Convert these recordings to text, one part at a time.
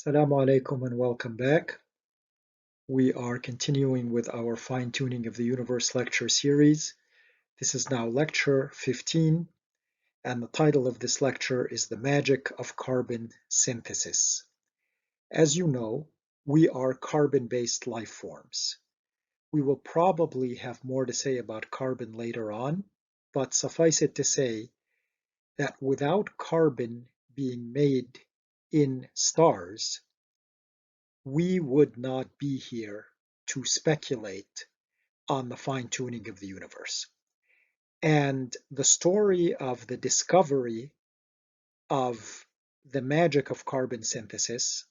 Assalamu alaikum and welcome back. We are continuing with our fine-tuning of the universe lecture series. This is now lecture 15, and the title of this lecture is The Magic of Carbon Synthesis. As you know, we are carbon-based life forms. We will probably have more to say about carbon later on, but suffice it to say that without carbon being made in stars, we would not be here to speculate on the fine-tuning of the universe. And the story of the discovery of the magic of carbon synthesis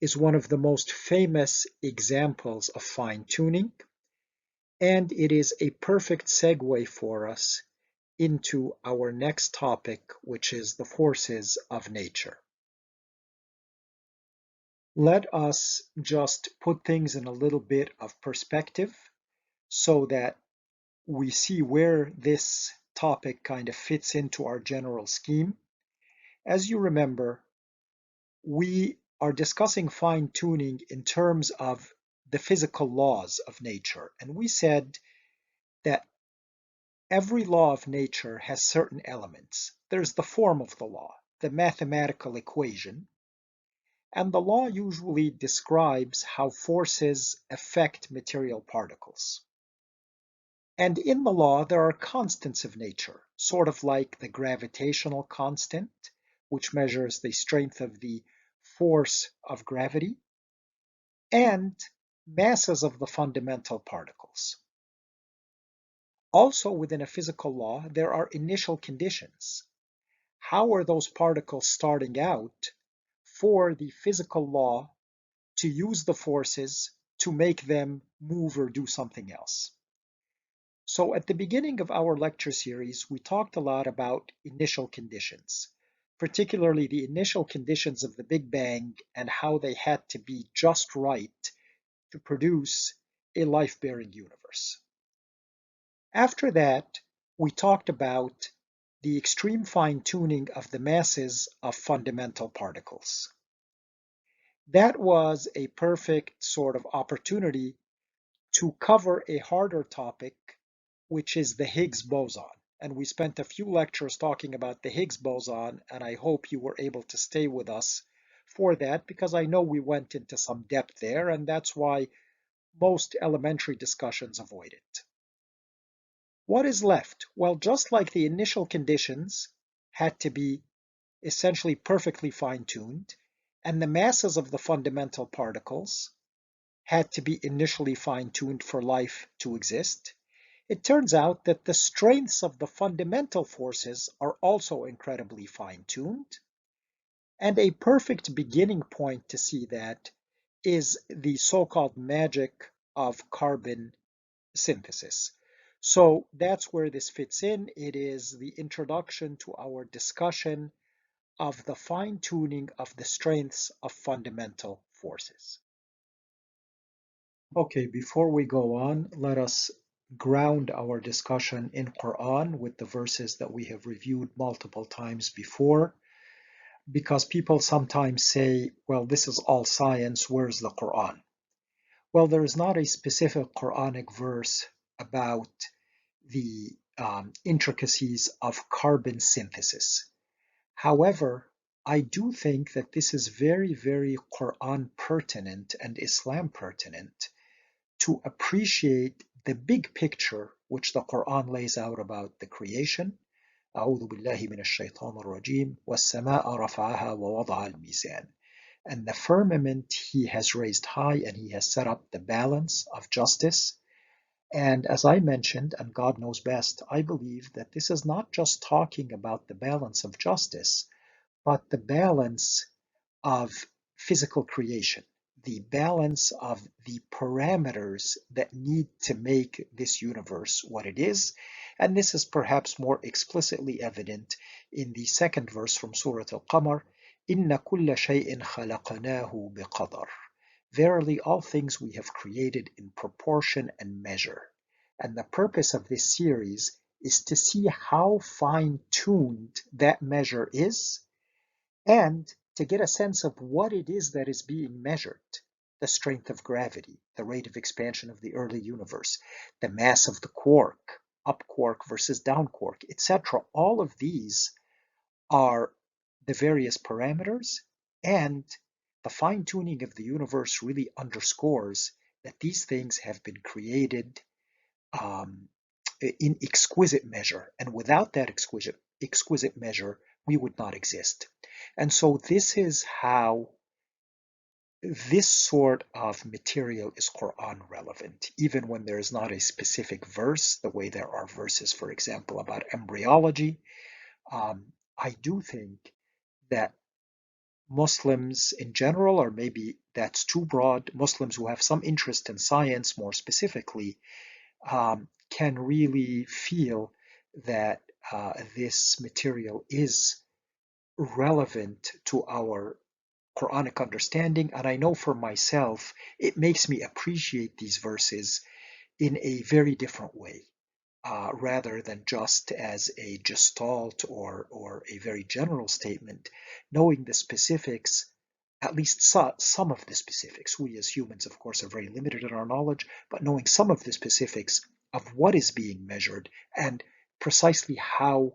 is one of the most famous examples of fine-tuning, and it is a perfect segue for us into our next topic, which is the forces of nature. Let us just put things in a little bit of perspective so that we see where this topic kind of fits into our general scheme. As you remember, we are discussing fine-tuning in terms of the physical laws of nature. And we said that every law of nature has certain elements. There's the form of the law, the mathematical equation, and the law usually describes how forces affect material particles. And in the law, there are constants of nature, sort of like the gravitational constant, which measures the strength of the force of gravity, and masses of the fundamental particles. Also, within a physical law, there are initial conditions. How are those particles starting out for the physical law to use the forces to make them move or do something else? So at the beginning of our lecture series, we talked a lot about initial conditions, particularly the initial conditions of the Big Bang and how they had to be just right to produce a life-bearing universe. After that, we talked about the extreme fine-tuning of the masses of fundamental particles. That was a perfect sort of opportunity to cover a harder topic, which is the Higgs boson. And we spent a few lectures talking about the Higgs boson, and I hope you were able to stay with us for that, because I know we went into some depth there, and that's why most elementary discussions avoid it. What is left? Well, just like the initial conditions had to be essentially perfectly fine-tuned, and the masses of the fundamental particles had to be initially fine-tuned for life to exist, it turns out that the strengths of the fundamental forces are also incredibly fine-tuned. And a perfect beginning point to see that is the so-called magic of carbon synthesis. So that's where this fits in. It is the introduction to our discussion of the fine-tuning of the strengths of fundamental forces. Okay, before we go on, let us ground our discussion in Quran with the verses that we have reviewed multiple times before, because people sometimes say, well, this is all science, where's the Quran? Well, there is not a specific Quranic verse about the intricacies of carbon synthesis. However, I do think that this is very, very Quran pertinent and Islam pertinent to appreciate the big picture which the Quran lays out about the creation. أعوذ بالله من الشيطان الرجيم والسماء رفعها ووضع الميزان. And the firmament he has raised high and he has set up the balance of justice. And as I mentioned, and God knows best, I believe that this is not just talking about the balance of justice, but the balance of physical creation, the balance of the parameters that need to make this universe what it is. And this is perhaps more explicitly evident in the second verse from Surah Al-Qamar, إِنَّ كُلَّ شَيْءٍ خَلَقْنَاهُ بِقَدَرٍ. Verily, all things we have created in proportion and measure. And the purpose of this series is to see how fine-tuned that measure is, and to get a sense of what it is that is being measured. The strength of gravity, the rate of expansion of the early universe, the mass of the quark, up quark versus down quark, etc. All of these are the various parameters, and the fine-tuning of the universe really underscores that these things have been created um, in exquisite measure, and without that exquisite measure, we would not exist. And so this is how this sort of material is Quran relevant, even when there is not a specific verse, the way there are verses, for example, about embryology. I do think that Muslims in general, or maybe that's too broad, Muslims who have some interest in science more specifically, can really feel that this material is relevant to our Quranic understanding. And I know for myself, it makes me appreciate these verses in a very different way, rather than just as a gestalt or a very general statement, knowing the specifics, at least some of the specifics. We as humans, of course, are very limited in our knowledge, but knowing some of the specifics of what is being measured and precisely how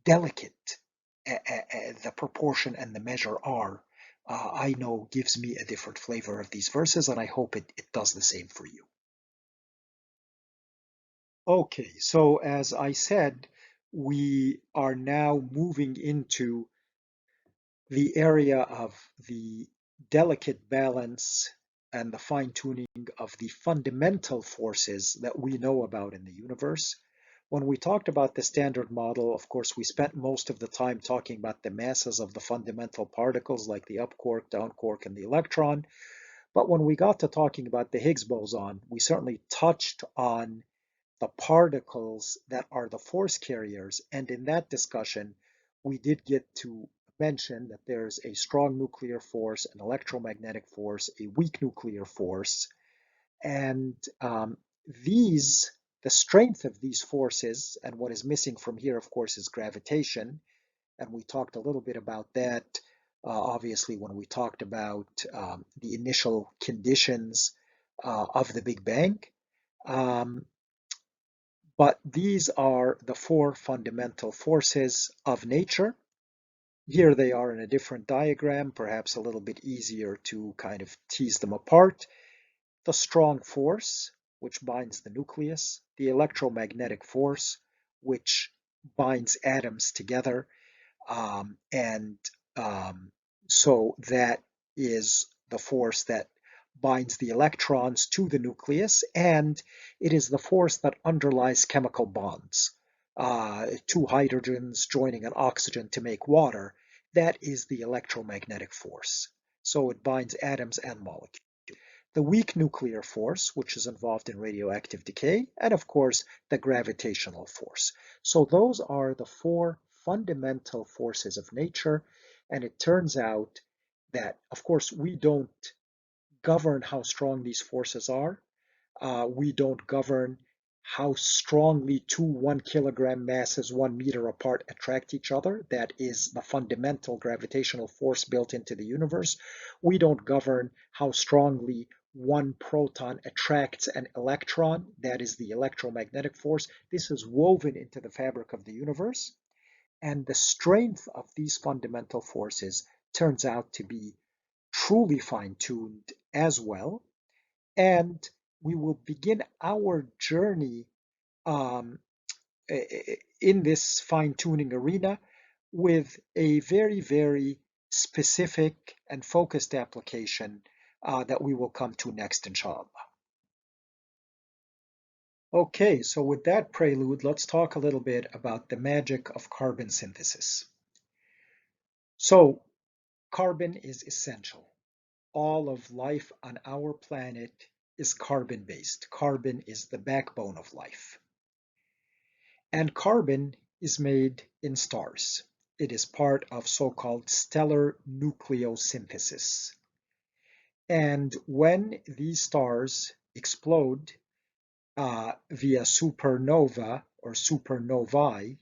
delicate the proportion and the measure are, I know gives me a different flavor of these verses, and I hope it does the same for you. Okay, so as I said, we are now moving into the area of the delicate balance and the fine-tuning of the fundamental forces that we know about in the universe. When we talked about the Standard Model, of course, we spent most of the time talking about the masses of the fundamental particles like the up quark, down quark, and the electron. But when we got to talking about the Higgs boson, we certainly touched on the particles that are the force carriers. And in that discussion, we did get to mention that there's a strong nuclear force, an electromagnetic force, a weak nuclear force. And the strength of these forces, and what is missing from here, of course, is gravitation. And we talked a little bit about that, obviously, when we talked about the initial conditions of the Big Bang. But these are the four fundamental forces of nature. Here they are in a different diagram, perhaps a little bit easier to kind of tease them apart. The strong force, which binds the nucleus, the electromagnetic force, which binds atoms together, and so that is the force that binds the electrons to the nucleus, and it is the force that underlies chemical bonds. Two hydrogens joining an oxygen to make water, that is the electromagnetic force. So it binds atoms and molecules. The weak nuclear force, which is involved in radioactive decay, and of course, the gravitational force. So those are the four fundamental forces of nature, and it turns out that, of course, we don't govern how strong these forces are. We don't govern how strongly two 1 kilogram masses 1 meter apart attract each other. That is the fundamental gravitational force built into the universe. We don't govern how strongly one proton attracts an electron. That is the electromagnetic force. This is woven into the fabric of the universe. And the strength of these fundamental forces turns out to be truly fine-tuned as well. And we will begin our journey um, in this fine-tuning arena with a very, very specific and focused application that we will come to next, inshallah. Okay, so with that prelude, let's talk a little bit about the magic of carbon synthesis. So, carbon is essential. All of life on our planet is carbon-based. Carbon is the backbone of life. And carbon is made in stars. It is part of so-called stellar nucleosynthesis. And when these stars explode via supernova or supernovae,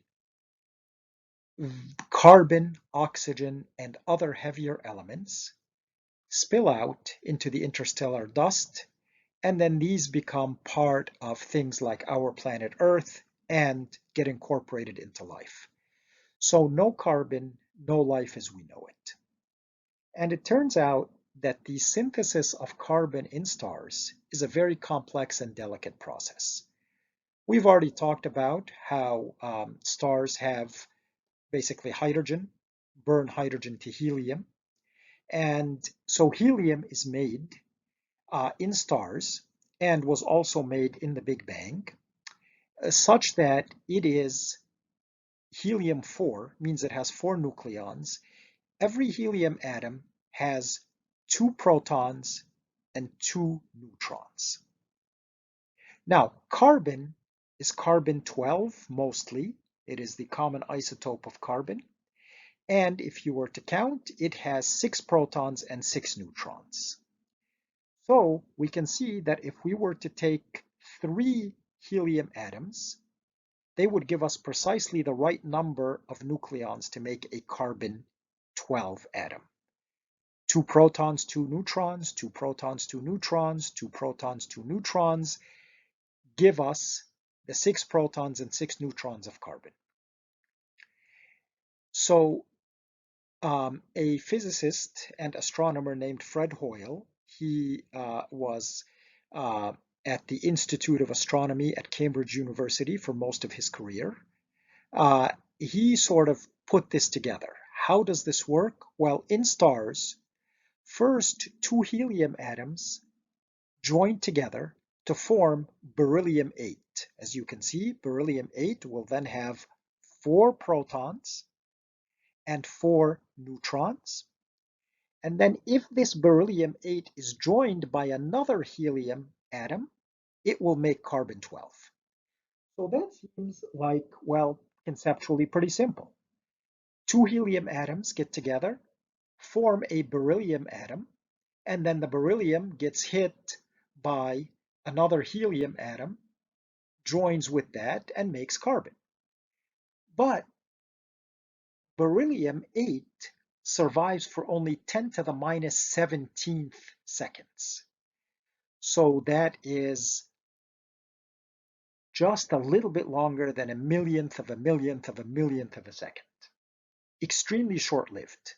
carbon, oxygen, and other heavier elements spill out into the interstellar dust, and then these become part of things like our planet Earth and get incorporated into life. So no carbon, no life as we know it. And it turns out that the synthesis of carbon in stars is a very complex and delicate process. We've already talked about how stars have basically hydrogen, burn hydrogen to helium. And so helium is made in stars and was also made in the Big Bang, such that it is helium-4, means it has 4 nucleons. Every helium atom has 2 protons and 2 neutrons. Now, carbon is carbon-12 mostly. It is the common isotope of carbon. And if you were to count, it has 6 protons and 6 neutrons. So we can see that if we were to take 3 helium atoms, they would give us precisely the right number of nucleons to make a carbon-12 atom. 2 protons, 2 neutrons, 2 protons, 2 neutrons, 2 protons, 2 neutrons give us the 6 protons and 6 neutrons of carbon. So a physicist and astronomer named Fred Hoyle, he was at the Institute of Astronomy at Cambridge University for most of his career. He sort of put this together. How does this work? Well, in stars, first 2 helium atoms join together to form beryllium-8. As you can see, beryllium-8 will then have 4 protons and 4 neutrons. And then if this beryllium-8 is joined by another helium atom, it will make carbon-12. So that seems like, well, conceptually pretty simple. 2 helium atoms get together, form a beryllium atom, and then the beryllium gets hit by another helium atom, joins with that, and makes carbon. But beryllium-8 survives for only 10 to the minus 17th seconds. So that is just a little bit longer than a millionth of a millionth of a millionth of a second. Extremely short-lived.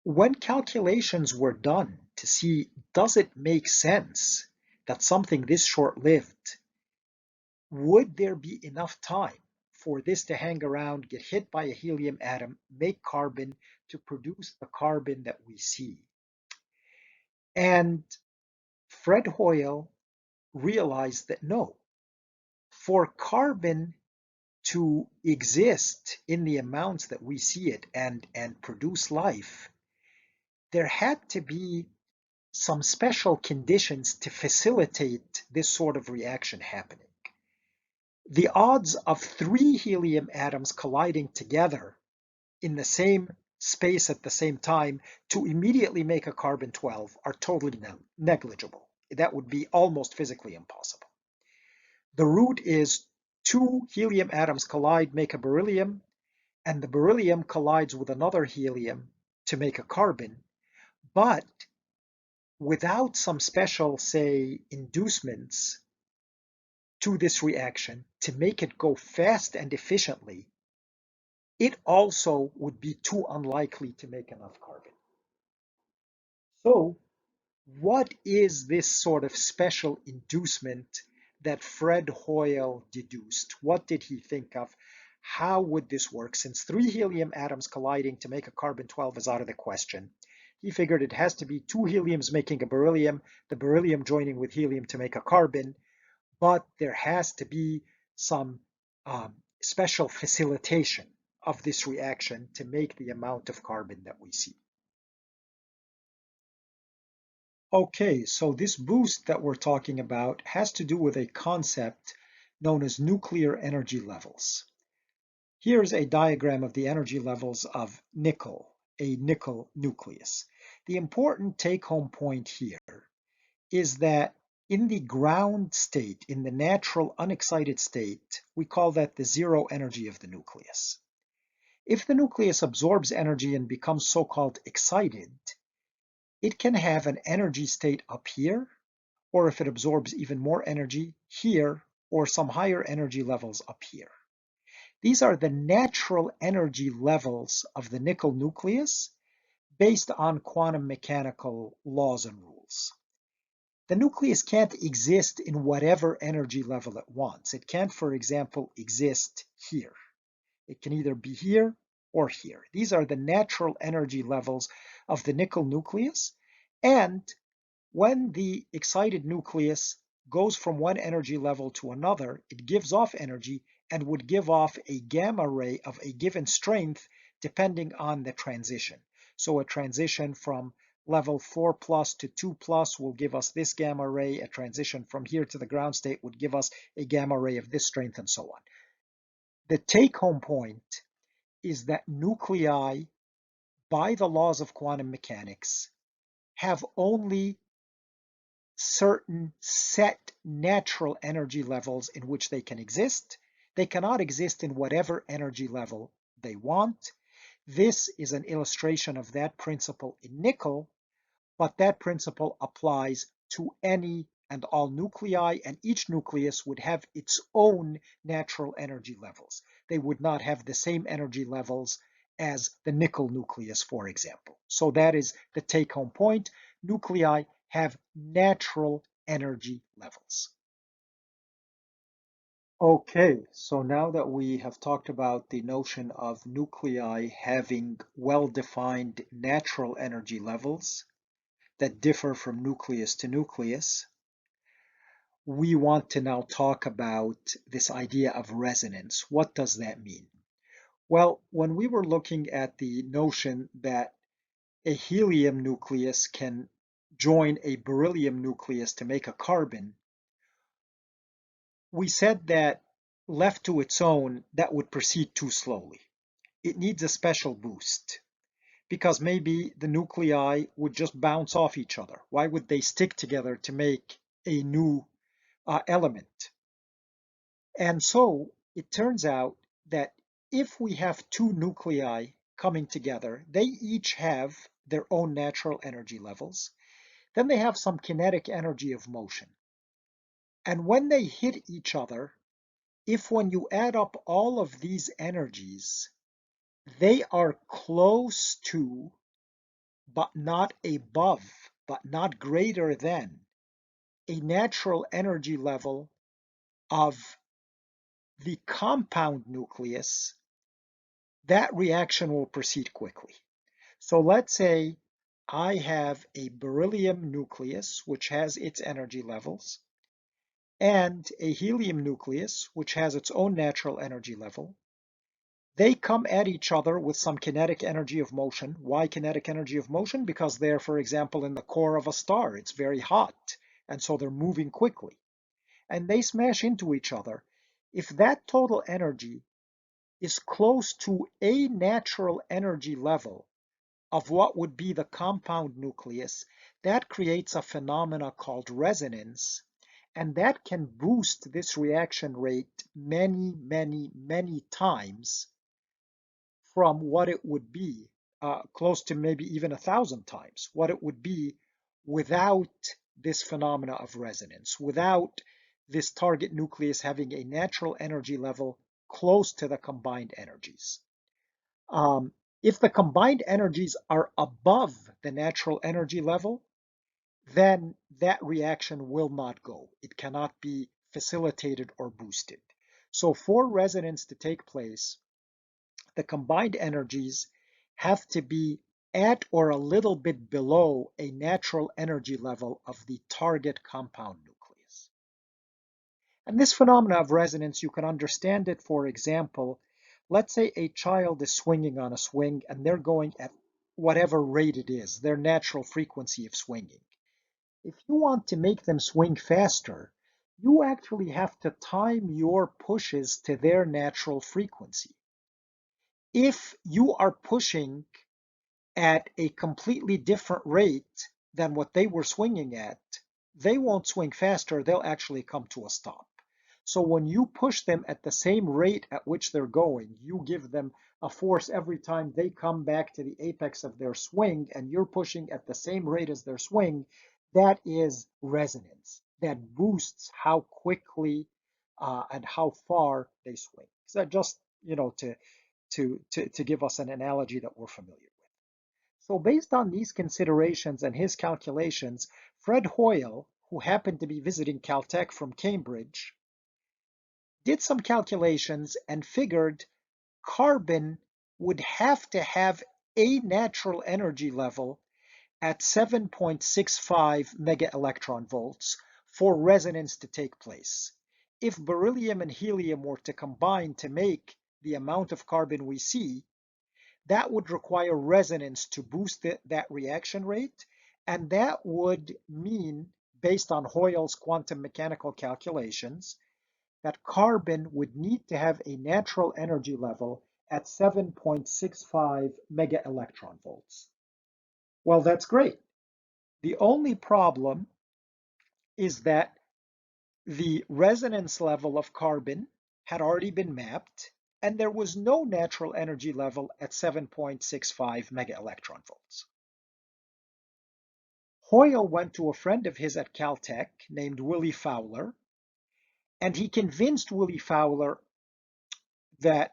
When calculations were done to see, does it make sense that something this short-lived, would there be enough time for this to hang around, get hit by a helium atom, make carbon to produce the carbon that we see? And Fred Hoyle realized that no, for carbon to exist in the amounts that we see it and produce life, there had to be some special conditions to facilitate this sort of reaction happening. The odds of 3 helium atoms colliding together in the same space at the same time to immediately make a carbon-12 are totally negligible. That would be almost physically impossible. The root is 2 helium atoms collide, make a beryllium, and the beryllium collides with another helium to make a carbon. But without some special, say, inducements to this reaction to make it go fast and efficiently, it also would be too unlikely to make enough carbon. So what is this sort of special inducement that Fred Hoyle deduced? What did he think of? How would this work? Since 3 helium atoms colliding to make a carbon-12 is out of the question, he figured it has to be 2 heliums making a beryllium, the beryllium joining with helium to make a carbon, but there has to be some special facilitation of this reaction to make the amount of carbon that we see. Okay, so this boost that we're talking about has to do with a concept known as nuclear energy levels. Here's a diagram of the energy levels of nickel, a nickel nucleus. The important take-home point here is that In the ground state, in the natural unexcited state, we call that the zero energy of the nucleus. If the nucleus absorbs energy and becomes so-called excited, it can have an energy state up here, or if it absorbs even more energy, here, or some higher energy levels up here. These are the natural energy levels of the nickel nucleus based on quantum mechanical laws and rules. The nucleus can't exist in whatever energy level it wants. It can't, for example, exist here. It can either be here or here. These are the natural energy levels of the nickel nucleus. And when the excited nucleus goes from one energy level to another, it gives off energy and would give off a gamma ray of a given strength depending on the transition. So a transition from level 4 plus to 2 plus will give us this gamma ray. A transition from here to the ground state would give us a gamma ray of this strength, and so on. The take-home point is that nuclei, by the laws of quantum mechanics, have only certain set natural energy levels in which they can exist. They cannot exist in whatever energy level they want. This is an illustration of that principle in nickel, but that principle applies to any and all nuclei, and each nucleus would have its own natural energy levels. They would not have the same energy levels as the nickel nucleus, for example. So that is the take-home point. Nuclei have natural energy levels. Okay, so now that we have talked about the notion of nuclei having well-defined natural energy levels that differ from nucleus to nucleus, we want to now talk about this idea of resonance. What does that mean? Well, when we were looking at the notion that a helium nucleus can join a beryllium nucleus to make a carbon, we said that left to its own, that would proceed too slowly. It needs a special boost because maybe the nuclei would just bounce off each other. Why would they stick together to make a new element? And so it turns out that if we have two nuclei coming together, they each have their own natural energy levels. Then they have some kinetic energy of motion. And when they hit each other, if when you add up all of these energies, they are close to, but not above, but not greater than, a natural energy level of the compound nucleus, that reaction will proceed quickly. So let's say I have a beryllium nucleus, which has its energy levels, and a helium nucleus, which has its own natural energy level. They come at each other with some kinetic energy of motion. Why kinetic energy of motion? Because they're, for example, in the core of a star. It's very hot, and so they're moving quickly. And they smash into each other. If that total energy is close to a natural energy level of what would be the compound nucleus, that creates a phenomena called resonance, and that can boost this reaction rate many, many, many times from what it would be, close to maybe even 1,000 times, what it would be without this phenomena of resonance, without this target nucleus having a natural energy level close to the combined energies. If the combined energies are above the natural energy level, then that reaction will not go. It cannot be facilitated or boosted. So for resonance to take place, the combined energies have to be at or a little bit below a natural energy level of the target compound nucleus. And this phenomena of resonance, you can understand it, for example, let's say a child is swinging on a swing and they're going at whatever rate it is, their natural frequency of swinging. If you want to make them swing faster, you actually have to time your pushes to their natural frequency. If you are pushing at a completely different rate than what they were swinging at, they won't swing faster, they'll actually come to a stop. So when you push them at the same rate at which they're going, you give them a force every time they come back to the apex of their swing, and you're pushing at the same rate as their swing, that is resonance. That boosts how quickly and how far they swing. So just, to give us an analogy that we're familiar with. So based on these considerations and his calculations, Fred Hoyle, who happened to be visiting Caltech from Cambridge, did some calculations and figured carbon would have to have a natural energy level at 7.65 mega electron volts for resonance to take place. If beryllium and helium were to combine to make the amount of carbon we see, that would require resonance to boost that reaction rate, and that would mean, based on Hoyle's quantum mechanical calculations, that carbon would need to have a natural energy level at 7.65 mega electron volts. Well, that's great. The only problem is that the resonance level of carbon had already been mapped, and there was no natural energy level at 7.65 mega electron volts. Hoyle went to a friend of his at Caltech named Willie Fowler, and he convinced Willie Fowler that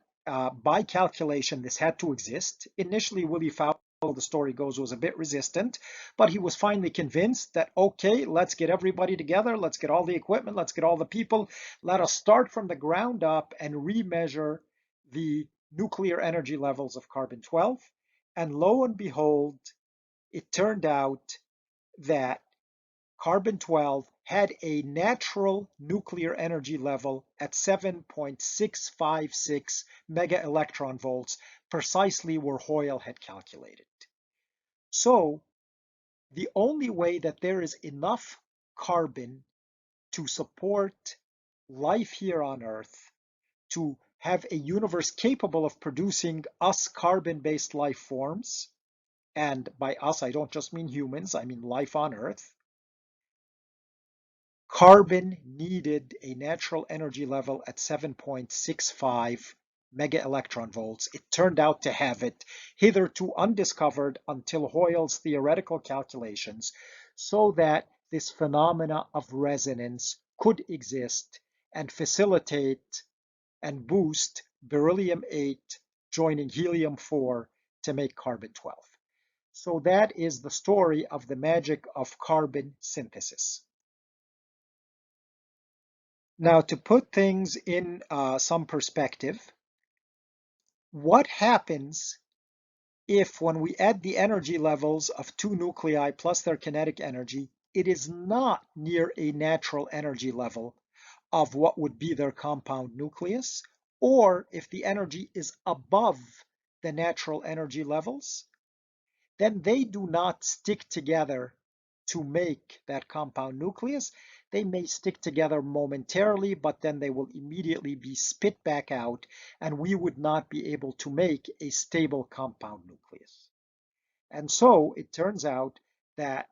by calculation this had to exist. Initially, Willie Fowler, the story goes, was a bit resistant, but he was finally convinced that, okay, let's get everybody together, let's get all the equipment, let's get all the people, let us start from the ground up and remeasure the nuclear energy levels of carbon-12. And lo and behold, it turned out that carbon-12 had a natural nuclear energy level at 7.656 mega electron volts, precisely where Hoyle had calculated. So the only way that there is enough carbon to support life here on Earth, to have a universe capable of producing us carbon-based life forms, and by us I don't just mean humans, I mean life on Earth, carbon needed a natural energy level at 7.65 mega electron volts. It turned out to have it, hitherto undiscovered until Hoyle's theoretical calculations, so that this phenomena of resonance could exist and facilitate and boost beryllium-8 joining helium-4 to make carbon-12. So that is the story of the magic of carbon synthesis. Now, to put things in some perspective, what happens if when we add the energy levels of two nuclei plus their kinetic energy, it is not near a natural energy level of what would be their compound nucleus, or if the energy is above the natural energy levels, then they do not stick together to make that compound nucleus. They may stick together momentarily, but then they will immediately be spit back out, and we would not be able to make a stable compound nucleus. And so it turns out that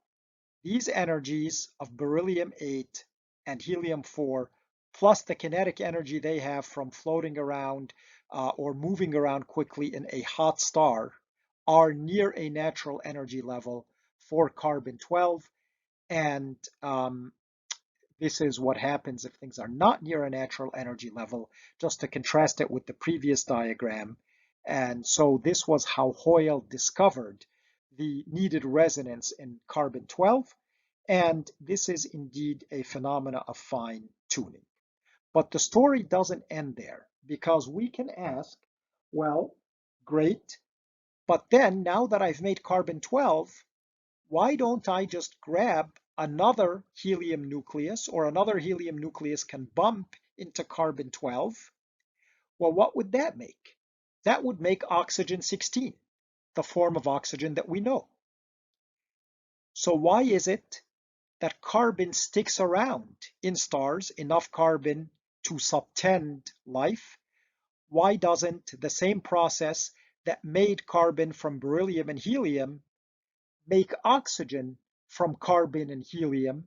these energies of beryllium-8 and helium-4, plus the kinetic energy they have from floating around or moving around quickly in a hot star, are near a natural energy level for carbon-12. And this is what happens if things are not near a natural energy level, just to contrast it with the previous diagram. And so this was how Hoyle discovered the needed resonance in carbon-12. And this is indeed a phenomena of fine tuning. But the story doesn't end there, because we can ask, well, great, but then now that I've made carbon-12, why don't I just grab another helium nucleus, or another helium nucleus can bump into carbon-12? Well, what would that make? That would make oxygen-16, the form of oxygen that we know. So why is it that carbon sticks around in stars, enough carbon to subtend life? Why doesn't the same process that made carbon from beryllium and helium make oxygen from carbon and helium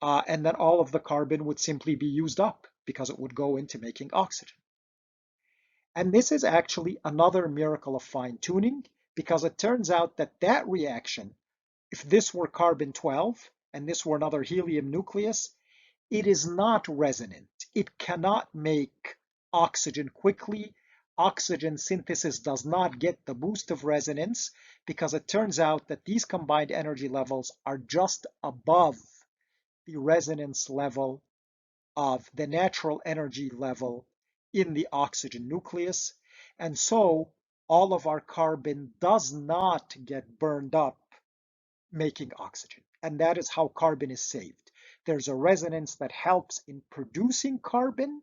and then all of the carbon would simply be used up because it would go into making oxygen. And this is actually another miracle of fine-tuning, because it turns out that that reaction, if this were carbon-12 and this were another helium nucleus, it is not resonant. It cannot make oxygen quickly. Oxygen synthesis does not get the boost of resonance because it turns out that these combined energy levels are just above the resonance level of the natural energy level in the oxygen nucleus. And so all of our carbon does not get burned up making oxygen. And that is how carbon is saved. There's a resonance that helps in producing carbon,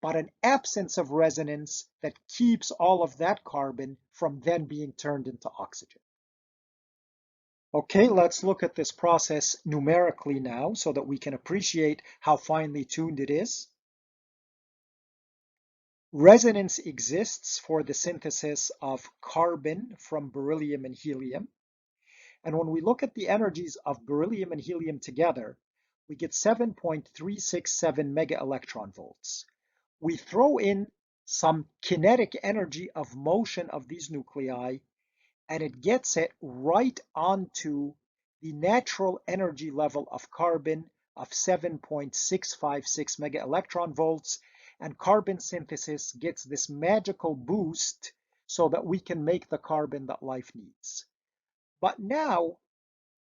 but an absence of resonance that keeps all of that carbon from then being turned into oxygen. Okay, let's look at this process numerically now so that we can appreciate how finely tuned it is. Resonance exists for the synthesis of carbon from beryllium and helium. And when we look at the energies of beryllium and helium together, we get 7.367 mega electron volts. We throw in some kinetic energy of motion of these nuclei, and it gets it right onto the natural energy level of carbon of 7.656 mega electron volts, and carbon synthesis gets this magical boost so that we can make the carbon that life needs. But now,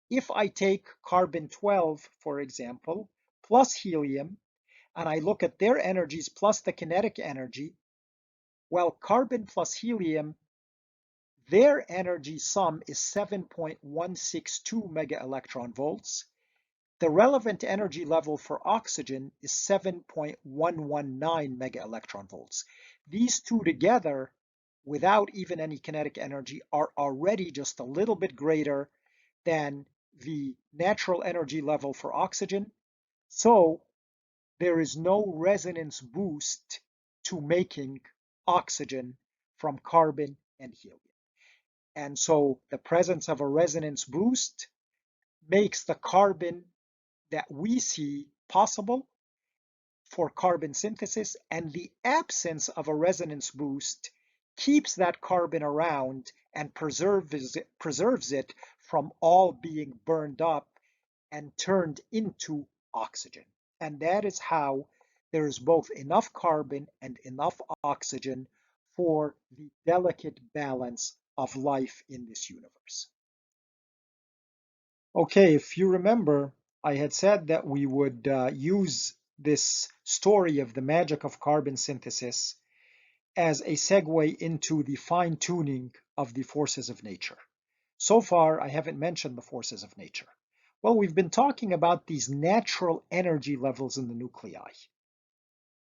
if I take carbon-12, for example, plus helium, and I look at their energies plus the kinetic energy, well, carbon plus helium, their energy sum is 7.162 mega electron volts. The relevant energy level for oxygen is 7.119 mega electron volts. These two together, without even any kinetic energy, are already just a little bit greater than the natural energy level for oxygen. So there is no resonance boost to making oxygen from carbon and helium. And so the presence of a resonance boost makes the carbon that we see possible for carbon synthesis, and the absence of a resonance boost keeps that carbon around and preserves it from all being burned up and turned into oxygen. And that is how there is both enough carbon and enough oxygen for the delicate balance of life in this universe. Okay, if you remember, I had said that we would use this story of the magic of carbon synthesis as a segue into the fine-tuning of the forces of nature. So far, I haven't mentioned the forces of nature. Well, we've been talking about these natural energy levels in the nuclei.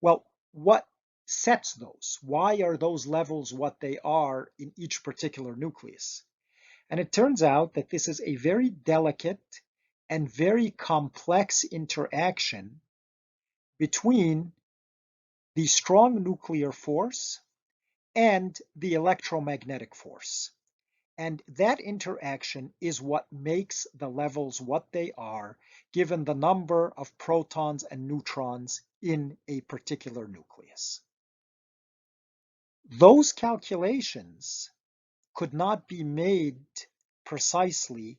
Well, what sets those? Why are those levels what they are in each particular nucleus? And it turns out that this is a very delicate and very complex interaction between the strong nuclear force and the electromagnetic force. And that interaction is what makes the levels what they are, given the number of protons and neutrons in a particular nucleus. Those calculations could not be made precisely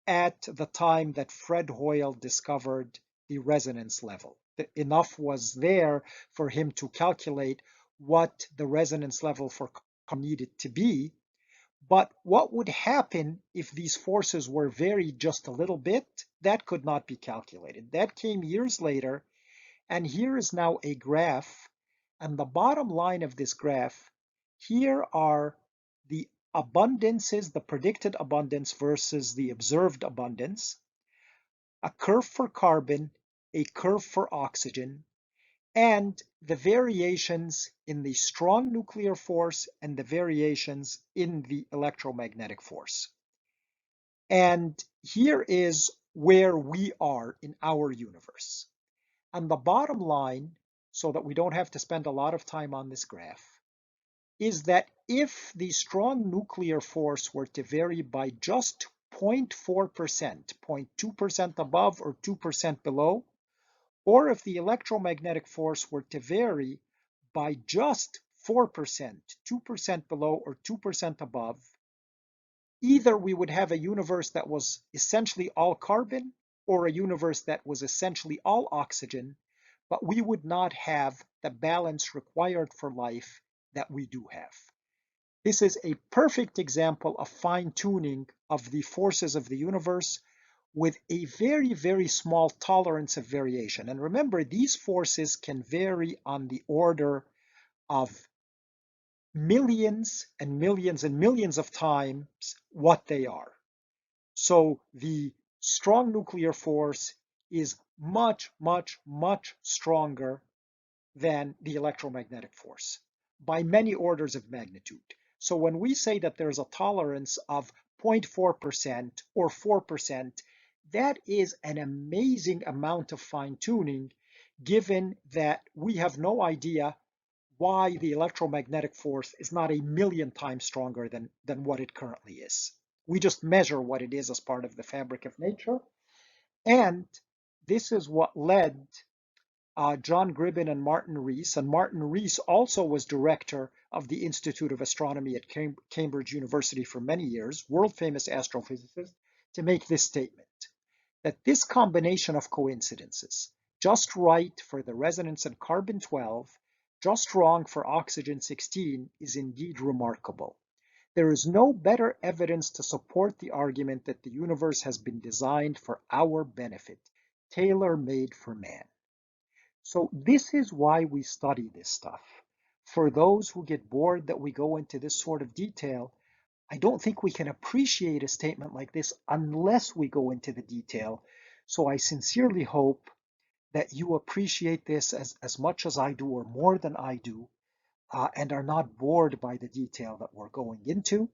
at the time that Fred Hoyle discovered the resonance level. Enough was there for him to calculate what the resonance level for carbon needed to be. But what would happen if these forces were varied just a little bit? That could not be calculated. That came years later, and here is now a graph. And the bottom line of this graph, here are the abundances, the predicted abundance versus the observed abundance, a curve for carbon, a curve for oxygen, and the variations in the strong nuclear force and the variations in the electromagnetic force. And here is where we are in our universe. And the bottom line, so that we don't have to spend a lot of time on this graph, is that if the strong nuclear force were to vary by just 0.4%, 0.2% above or 2% below, or if the electromagnetic force were to vary by just 4%, 2% below or 2% above, either we would have a universe that was essentially all carbon or a universe that was essentially all oxygen, but we would not have the balance required for life that we do have. This is a perfect example of fine-tuning of the forces of the universe with a very, very small tolerance of variation. And remember, these forces can vary on the order of millions and millions and millions of times what they are. So the strong nuclear force is much, much, much stronger than the electromagnetic force by many orders of magnitude. So when we say that there's a tolerance of 0.4% or 4%, that is an amazing amount of fine-tuning, given that we have no idea why the electromagnetic force is not a million times stronger than what it currently is. We just measure what it is as part of the fabric of nature. And this is what led John Gribbin and Martin Rees. And Martin Rees also was director of the Institute of Astronomy at Cambridge University for many years, world-famous astrophysicist, to make this statement, that this combination of coincidences, just right for the resonance and carbon-12, just wrong for oxygen-16, is indeed remarkable. There is no better evidence to support the argument that the universe has been designed for our benefit, tailor-made for man. So this is why we study this stuff. For those who get bored that we go into this sort of detail, I don't think we can appreciate a statement like this unless we go into the detail. So I sincerely hope that you appreciate this as much as I do or more than I do, and are not bored by the detail that we're going into,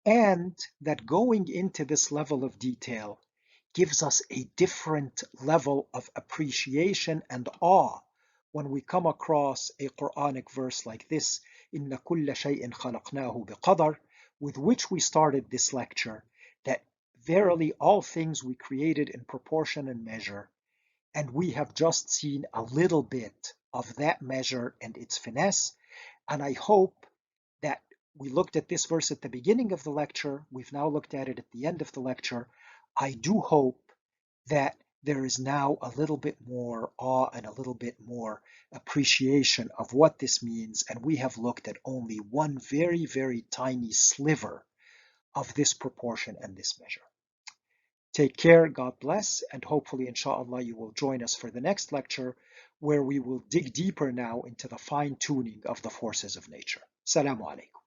and that going into this level of detail gives us a different level of appreciation and awe when we come across a Quranic verse like this, إِنَّ كُلَّ شَيْءٍ خَلَقْنَاهُ بِقَدَرٍ, with which we started this lecture, that verily all things we created in proportion and measure, and we have just seen a little bit of that measure and its finesse. And I hope that we looked at this verse at the beginning of the lecture, we've now looked at it at the end of the lecture. I do hope that there is now a little bit more awe and a little bit more appreciation of what this means, and we have looked at only one very, very tiny sliver of this proportion and this measure. Take care, God bless, and hopefully, inshallah, you will join us for the next lecture, where we will dig deeper now into the fine-tuning of the forces of nature. Assalamu alaikum.